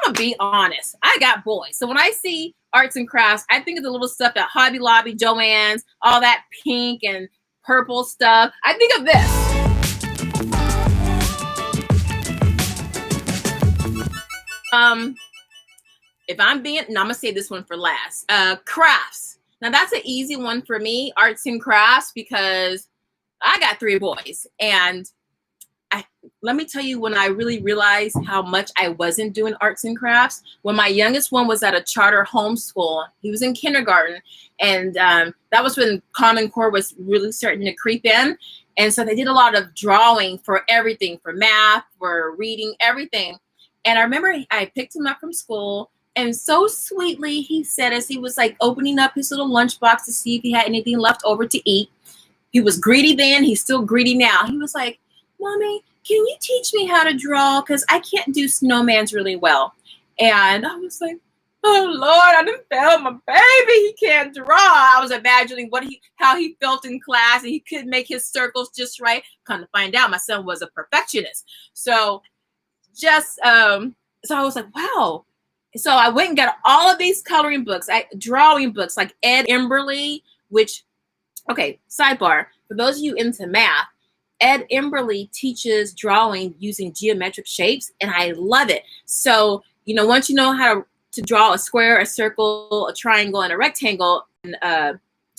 gonna be honest. I got boys. So when I see arts and crafts, I think of the little stuff at Hobby Lobby, Joann's, all that pink and purple stuff. I think of this. If I'm being, no, I'm gonna say this one for last. Crafts. Now that's an easy one for me, arts and crafts, because I got 3 boys. And let me tell you when I really realized how much I wasn't doing arts and crafts. When my youngest one was at a charter homeschool, he was in kindergarten, and that was when Common Core was really starting to creep in. And so they did a lot of drawing for everything, for math, for reading, everything. And I remember I picked him up from school, and so sweetly he said, as he was like opening up his little lunchbox to see if he had anything left over to eat. He was greedy then, he's still greedy now. He was like, "Mommy, can you teach me how to draw? Because I can't do snowmans really well." And I was like, "Oh Lord, I done failed my baby. He can't draw." I was imagining how he felt in class, and he couldn't make his circles just right. Come to find out, my son was a perfectionist. So so I was like, wow. So I went and got all of these coloring books, drawing books like Ed Emberley, which, okay, sidebar, for those of you into math, Ed Emberley teaches drawing using geometric shapes, and I love it. So, once you know how to draw a square, a circle, a triangle, and a rectangle, and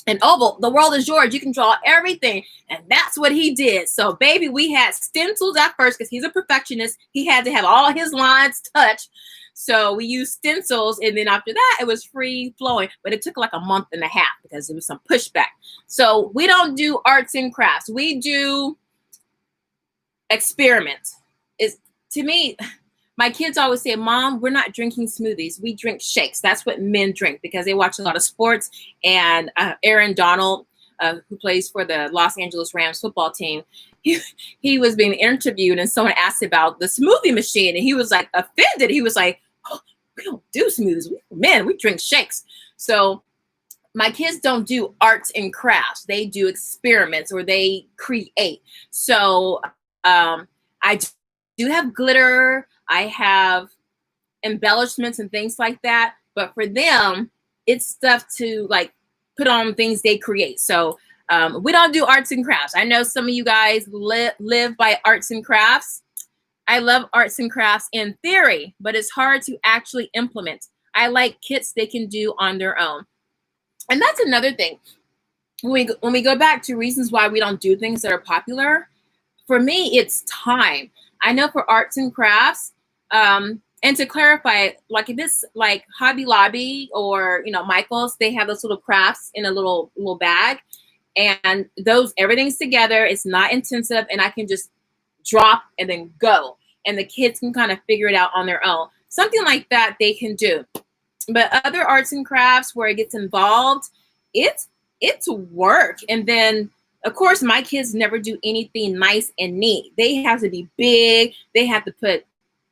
an oval, the world is yours. You can draw everything. And that's what he did. So, baby, we had stencils at first because he's a perfectionist. He had to have all his lines touch. So we used stencils, and then after that, it was free flowing. But it took like a month and a half because there was some pushback. So we don't do arts and crafts. We do experiments. To me, my kids always say, "Mom, we're not drinking smoothies. We drink shakes." That's what men drink because they watch a lot of sports. And Aaron Donald, who plays for the Los Angeles Rams football team, he was being interviewed, and someone asked about the smoothie machine, and he was like offended. He was like, "Oh, we don't do smoothies. We drink shakes." So my kids don't do arts and crafts. They do experiments, or they create. So I do have glitter. I have embellishments and things like that. But for them, it's stuff to like put on things they create. So we don't do arts and crafts. I know some of you guys live by arts and crafts. I love arts and crafts in theory, but it's hard to actually implement. I like kits they can do on their own. And that's another thing. When we go back to reasons why we don't do things that are popular, for me, it's time. I know for arts and crafts, and to clarify, like if it's like Hobby Lobby or Michael's, they have those little crafts in a little bag, and everything's together. It's not intensive, and I can just drop and then go, and the kids can kind of figure it out on their own. Something like that they can do. But other arts and crafts where it gets involved, it's work. And then of course my kids never do anything nice and neat. They have to be big. They have to put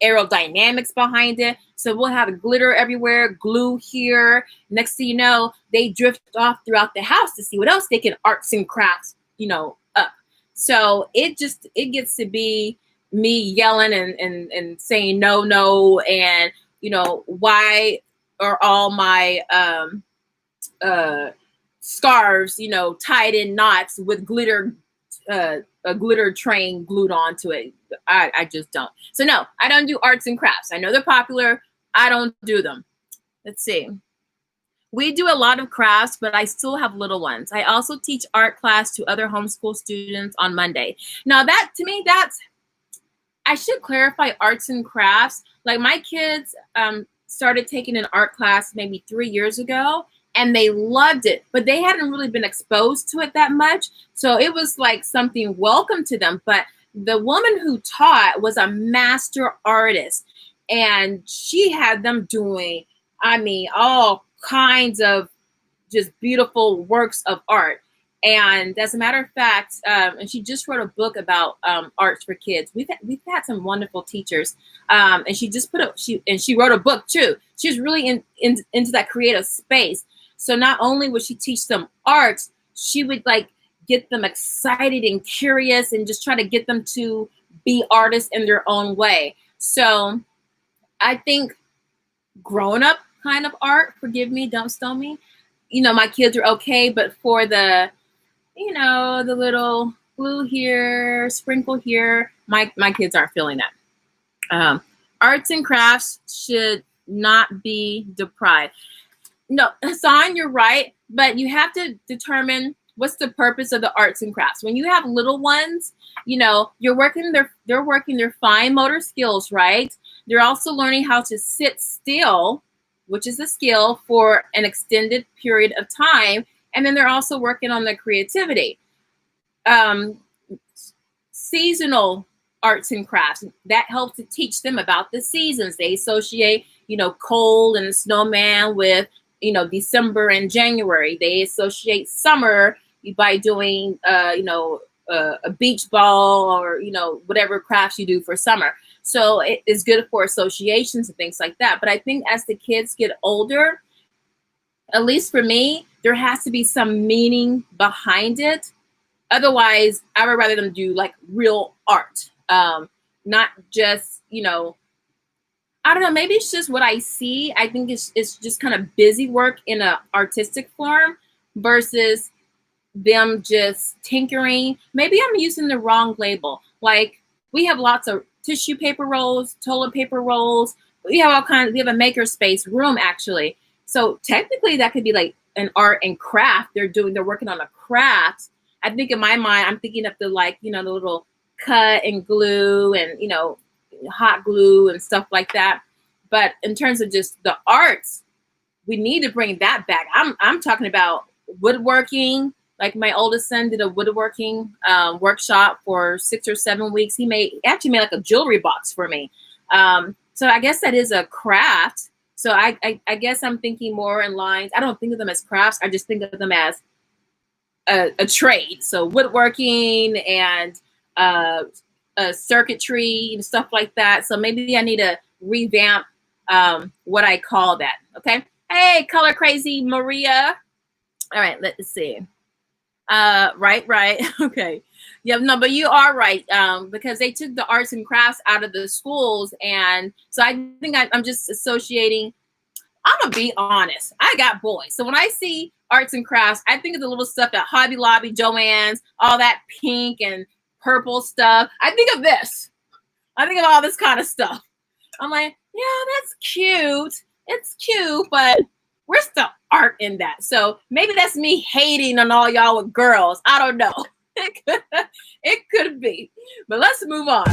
aerodynamics behind it. So we'll have glitter everywhere, glue here. Next thing you know, they drift off throughout the house to see what else they can arts and crafts, up. So it gets to be me yelling and saying no, and why are all my scarves, tied in knots with glitter, a glitter train glued onto it? I just don't. So no, I don't do arts and crafts. I know they're popular. I don't do them. Let's see. We do a lot of crafts, but I still have little ones. I also teach art class to other homeschool students on Monday. Now that, to me, I should clarify arts and crafts. Like my kids started taking an art class maybe 3 years ago, and they loved it, but they hadn't really been exposed to it that much. So it was like something welcome to them. But the woman who taught was a master artist, and she had them doing, all kinds of just beautiful works of art. And as a matter of fact, and she just wrote a book about arts for kids. We've had some wonderful teachers, and she wrote a book too. She's really into that creative space. So not only would she teach them arts, she would like get them excited and curious, and just try to get them to be artists in their own way. So I think grown-up kind of art. Forgive me, don't stone me. You know, my kids are okay, but for the, you know, the little glue here, sprinkle here, my kids aren't feeling that. Arts and crafts should not be deprived. No, Hassan, you're right, but you have to determine what's the purpose of the arts and crafts. When you have little ones, you know, they're working their fine motor skills, right? They're also learning how to sit still, which is a skill, for an extended period of time, and then they're also working on their creativity. Seasonal arts and crafts, that helps to teach them about the seasons. They associate, you know, cold and snowman with, you know, December and January. They associate summer by doing, you know, a beach ball, or, you know, whatever crafts you do for summer. So it is good for associations and things like that. But I think as the kids get older, at least for me, there has to be some meaning behind it. Otherwise, I would rather them do like real art, not just, you know, I don't know, maybe it's just what I see. I think it's just kind of busy work in an artistic form versus them just tinkering. Maybe I'm using the wrong label. Like, we have lots of tissue paper rolls, toilet paper rolls. We have all kinds. We have a maker space room, actually. So technically that could be like an art and craft. They're working on a craft. I think in my mind, I'm thinking of the, like, you know, the little cut and glue and, you know, hot glue and stuff like that. But in terms of just the arts, we need to bring that back. I'm talking about woodworking. Like, my oldest son did a woodworking workshop for 6 or 7 weeks. He actually made like a jewelry box for me. So I guess that is a craft. So I guess I'm thinking more in lines. I don't think of them as crafts. I just think of them as a trade. So woodworking and circuitry and stuff like that. So maybe I need to revamp what I call that. Okay. Hey, color crazy Maria. All right, let's see. Right. Okay. Yeah, no, but you are right. Because they took the arts and crafts out of the schools. And so I think I'm just associating. I'm gonna be honest. I got boys. So when I see arts and crafts, I think of the little stuff at Hobby Lobby, Joann's, all that pink and purple stuff. I think of this. I think of all this kind of stuff. I'm like, yeah, that's cute. It's cute, but where's the art in that? So maybe that's me hating on all y'all with girls. I don't know. It could be. But let's move on.